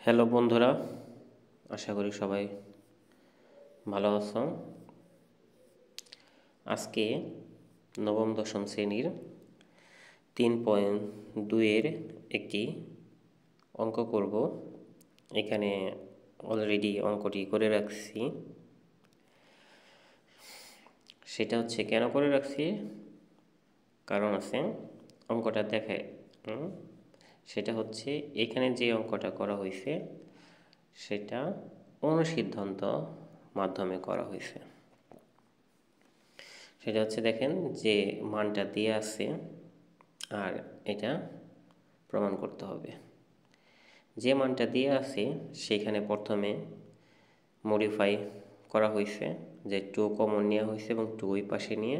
Hello বন্ধুরা, আশা করি সবাই ভালো আছো। আজকে নবম দশম শ্রেণীর 3.2-এর একটি অঙ্ক করব। এখানে অলরেডি অঙ্কটি করে রাখছি। সেটা হচ্ছে কেন করে রাখছি, কারণ আছে, অঙ্কটা দেখায়। সেটা হচ্ছে এখানে যে অঙ্কটা করা হয়েছে সেটা অনুসিদ্ধান্ত মাধ্যমে করা হয়েছে। সেটা হচ্ছে দেখেন যে মানটা দিয়ে আছে আর এটা প্রমাণ করতে হবে। যে মানটা দিয়ে আছে সেখানে প্রথমে মডিফাই করা হয়েছে, যে 2 কমন নেওয়া হয়েছে এবং 2 ওই পাশে নিয়ে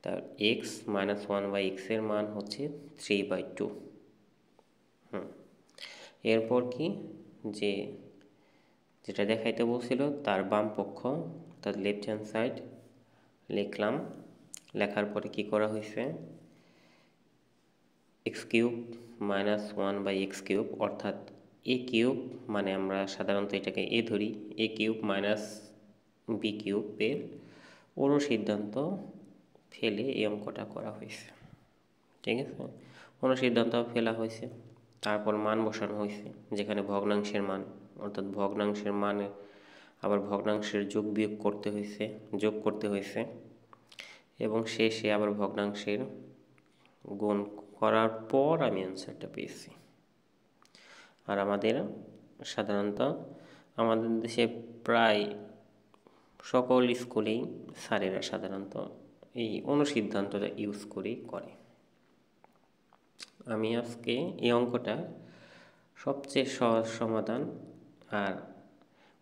তার x-1/x এর মান হচ্ছে 3/2। এরপর কি, যেটা দেখাইতে বলছিল তার বাম পক্ষ অর্থাৎ লেফট হ্যান্ড সাইড লিখলাম। লেখার পরে কি করা হয়েছে, x³-1/x³ অর্থাৎ a³ মানে আমরা সাধারণত এটাকে a ধরি, a³ - b³ এর অনুসিদ্ধান্ত ফেলে এই অঙ্কটা করা হয়েছে। ঠিক আছে, অনুসিদ্ধান্ত ফেলা হয়েছে, তারপর মান বসানো হয়েছে, যেখানে ভগ্নাংশের মান অর্থাৎ ভগ্নাংশের মানে আবার ভগ্নাংশের যোগ করতে হয়েছে এবং শেষে আবার ভগ্নাংশের গুণ করার পর আমি অ্যান্সারটা পেয়েছি। আর সাধারণত আমাদের দেশে প্রায় সকল স্কুলেই স্যারেরা সাধারণত এই অনুসিদ্ধান্তটা ইউজ করেই করে। আমি আজকে এই অঙ্কটা সবচেয়ে সহজ সমাধান আর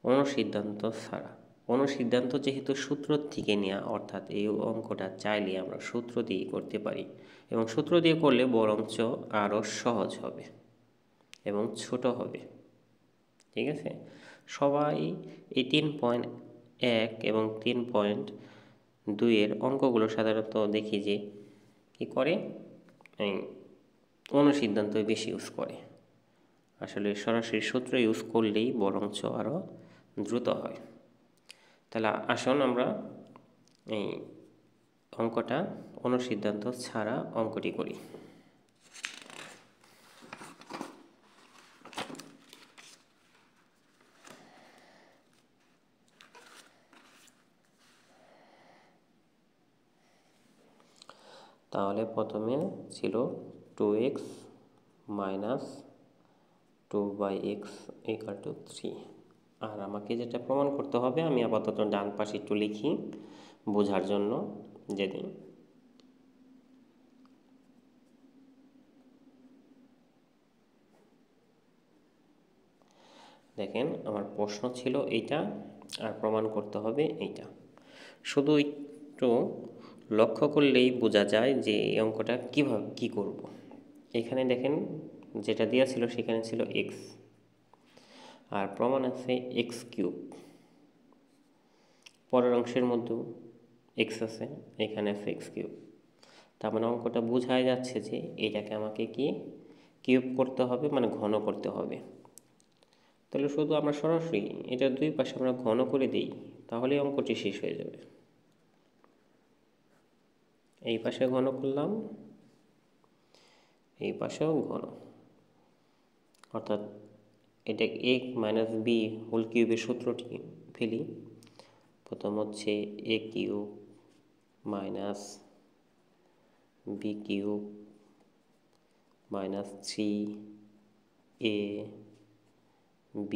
অনুসিদ্ধান্ত ছাড়া, অনুসিদ্ধান্ত যেহেতু সূত্র থেকে নেওয়া, অর্থাৎ এই অঙ্কটা চাইলে আমরা সূত্র দিয়ে করতে পারি এবং সূত্র দিয়ে করলে বরঞ্চ আরও সহজ হবে এবং ছোট হবে। ঠিক আছে, সবাই এই 3.1 এবং 3.2-এর অঙ্কগুলো সাধারণত দেখি যে কি করে, এই অনুসিদ্ধান্ত বেশি ইউজ করে। আসলে সরাসরি সূত্র ইউজ করলেই বরঞ্চ আরও দ্রুত হয়। তাহলে আসুন আমরা এই অঙ্কটা অনুসিদ্ধান্ত ছাড়া অঙ্কটি করি। তাহলে প্রথমে ছিল 2x - 2/x = 3। আর আমাকে যেটা প্রমাণ করতে হবে, আমি আপাতত ডান পাশে একটু লিখি বোঝার জন্য। যদি দেখেন, আমার প্রশ্ন ছিল এইটা আর প্রমাণ করতে হবে এইটা। শুধু একটু লক্ষ্য করলেই বোঝা যায় যে এই অঙ্কটা কীভাবে কী করব। এখানে দেখেন যেটা দেওয়া ছিল সেখানে ছিল x আর প্রমাণ আছে x³। পরের অংশের মধ্যেও x আছে, এখানে আছে x³। তার মানে অঙ্কটা বোঝাই যাচ্ছে যে এটাকে আমাকে কি কিউব করতে হবে, মানে ঘন করতে হবে। তাহলে শুধু আমরা সরাসরি এটা দুই পাশে আমরা ঘন করে দিই, তাহলে অঙ্কটি শেষ হয়ে যাবে। এই পাশে ঘন করলাম, এই পাশেও ঘন, অর্থাৎ এটা a-b³ সূত্রটি ফেলি। প্রথম হচ্ছে a³ - b³ - 3ab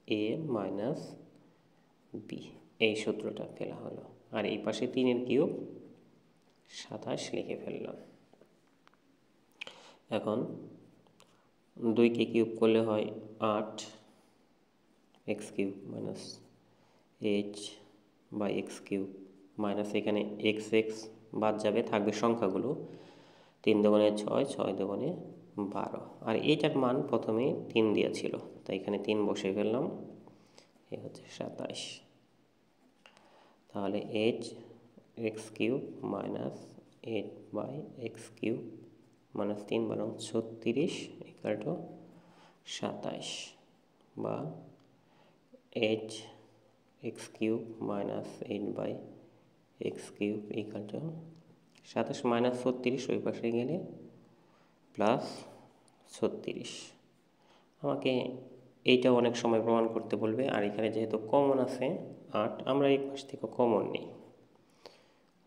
* a - b, এই সূত্রটা ফেলা হলো। আর এই পাশে 3-এর কিউব 27 লিখে ফেললাম। এখন 2কে কিউব করলে হয় 8, x³ - 8/x³ মাইনাস এখানে x বাদ যাবে, থাকবে সংখ্যাগুলো 3 × 6, 6 × 12। আর এইটার মান প্রথমে 3 দেওয়া ছিল, তাই এখানে 3 বসে ফেললাম, এই হচ্ছে 27। তাহলে 8x³ - 8/x³ - 3 = 36 ইকুয়াল টু 27 বা 8x³ minus 8/x³ equal to 27 minus 36 ওই পাশে গেলে প্লাস 36। আমাকে এইটা অনেক সময় প্রমাণ করতে বলবে, আর এখানে যেহেতু কমন আছে 8, আমরা এই পাশ থেকে কমন নিই।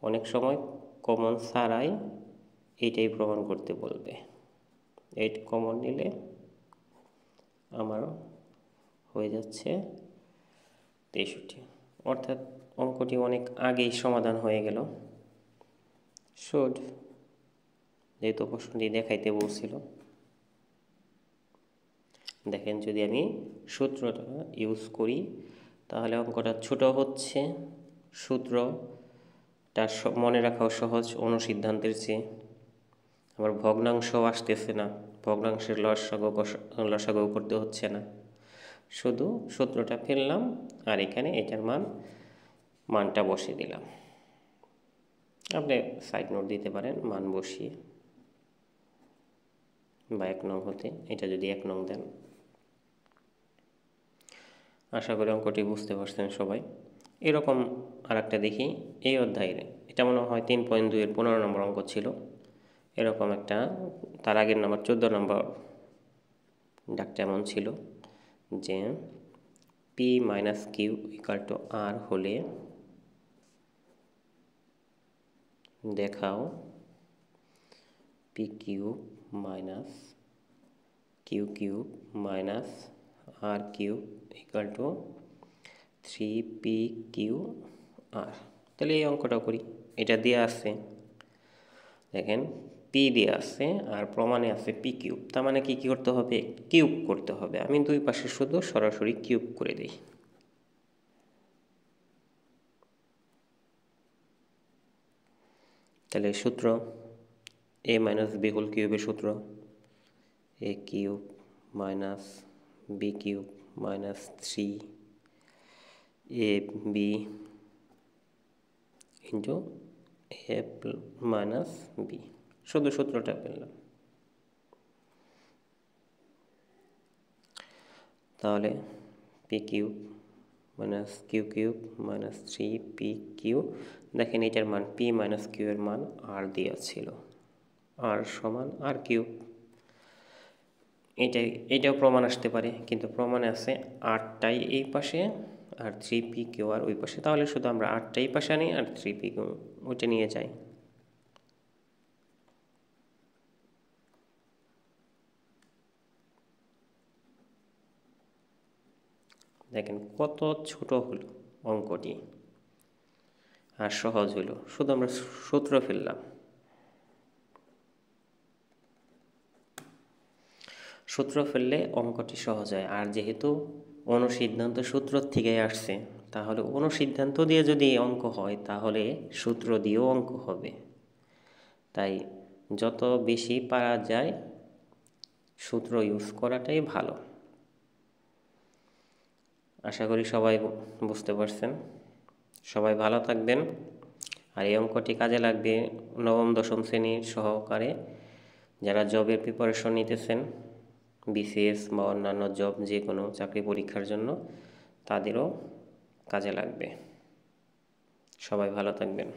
অনেক সময় কমন ছাড়াই এইটাই প্রমাণ করতে বলবে। 8 কমন নিলে আমার হয়ে যাচ্ছে 63, অর্থাৎ অঙ্কটি অনেক আগেই সমাধান হয়ে গেল। শুড, যেহেতু প্রশ্নটি দেখাইতে বলছিল। দেখেন যদি আমি সূত্রটা ইউজ করি তাহলে অঙ্কটা ছোট হচ্ছে, সূত্রটা মনে রাখাও সহজ অনুসিদ্ধান্তের চেয়ে। আবার ভগ্নাংশ আসতেছে না, ভগ্নাংশের লসাগু করতে হচ্ছে না, শুধু সূত্রটা ফেললাম আর এখানে এটার মানটা বসিয়ে দিলাম। আপনি সাইড নোট দিতে পারেন মান বসিয়ে, বা 1 নং হতে, এটা যদি 1 নং দেন। আশা করি অঙ্কটি বুঝতে পারছেন সবাই। এরকম আরেকটা দেখি এই অধ্যায়ের, এটা মনে হয় 3.2-এর 15 নম্বর অঙ্ক ছিল। এরকম একটা, তার আগের নাম্বার 14 নম্বর ডাকটা এমন ছিল যে p minus Q equal to R হলে দেখাও P cube minus Q cube minus R cube equal to 3p/q/r। তাহলে এই অঙ্কটা করি। এটা দিয়ে আছে, দেখেন পি দিয়ে আছে আর প্রমাণে আছে পি কিউব, তার মানে কি করতে হবে? কিউব করতে হবে। আমি দুই পাশে শুধু সরাসরি কিউব করে দিই। তাহলে সূত্র a মাইনাস বি হোল কিউবের সূত্র a cube minus B cube minus 3ab into a minus B, শুধু সূত্রটা পেলাম। তাহলে P cube minus Q cube minus 3p/q, দেখেন এটার মান p মাইনাস কিউ এর মান আর দেওয়া ছিল, আর সমান আর কিউব। এটাও প্রমাণ আসতে পারে, কিন্তু প্রমাণে আছে 8টাই এই পাশে আর 3p/q আর ওই পাশে। তাহলে শুধু আমরা 8টাই পাশে আনি আর 3p/q ওইটা নিয়ে যাই। দেখেন কত ছোট হলো অঙ্কটি আর সহজ হলো, শুধু আমরা সূত্র ফেললাম। সূত্র ফেললে অঙ্কটি সহজ হয়, আর যেহেতু অনুসিদ্ধান্ত সূত্র থেকে আসছে, তাহলে অনুসিদ্ধান্ত দিয়ে যদি অঙ্ক হয় তাহলে সূত্র দিয়েও অঙ্ক হবে। তাই যত বেশি পারা যায় সূত্র ইউজ করাটাই ভালো। আশা করি সবাই বুঝতে পারছেন। সবাই ভালো থাকবেন। আর এই অঙ্কটি কাজে লাগবে নবম দশম শ্রেণীর সহকারে যারা জবের প্রিপারেশন নিতেছেন, বিসিএস বা অন্যান্য জব, যে কোনো চাকরি পরীক্ষার জন্য, তাদেরও কাজে লাগবে। সবাই ভালো থাকবেন।